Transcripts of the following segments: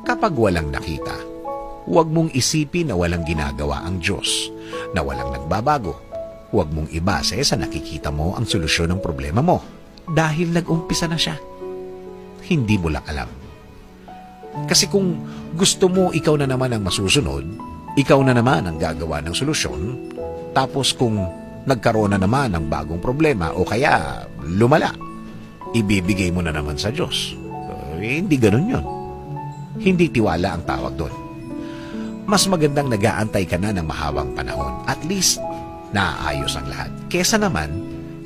Kapag walang nakita, huwag mong isipin na walang ginagawa ang Diyos, na walang nagbabago. Huwag mong ibase sa nakikita mo ang solusyon ng problema mo dahil nag-umpisa na siya. Hindi mo lang alam. Kasi kung gusto mo ikaw na naman ang masusunod, ikaw na naman ang gagawa ng solusyon, tapos kung nagkaroon na naman ng bagong problema o kaya lumala, ibibigay mo na naman sa Diyos. Hindi ganun yun. Hindi tiwala ang tawag doon. Mas magandang nag-aantay ka na ng mahabang panahon. At least, naayos ang lahat. Kesa naman,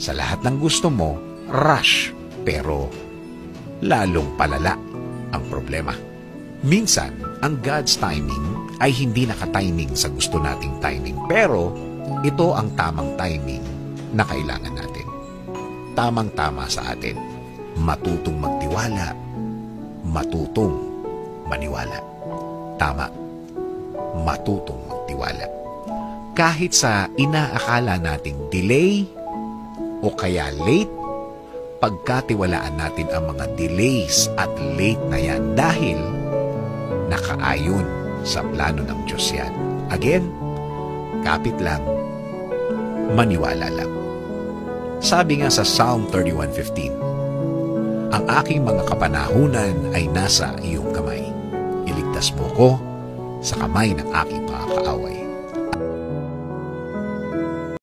sa lahat ng gusto mo, rush, pero lalong palala ang problema. Minsan, ang God's timing ay hindi nakatiming sa gusto nating timing. Pero, ito ang tamang timing na kailangan natin. Tamang-tama sa atin. Matutong magtiwala, matutong maniwala. Tama. Matutong magtiwala. Kahit sa inaakala nating delay o kaya late, pagkatiwalaan natin ang mga delays at late na yan dahil nakaayon sa plano ng Diyos yan. Again, kapit lang, maniwala lang. Sabi nga sa Psalm 31:15, ang aking mga kapanahunan ay nasa iyong kamay. Iligtas mo ko sa kamay ng aking mga kaaway.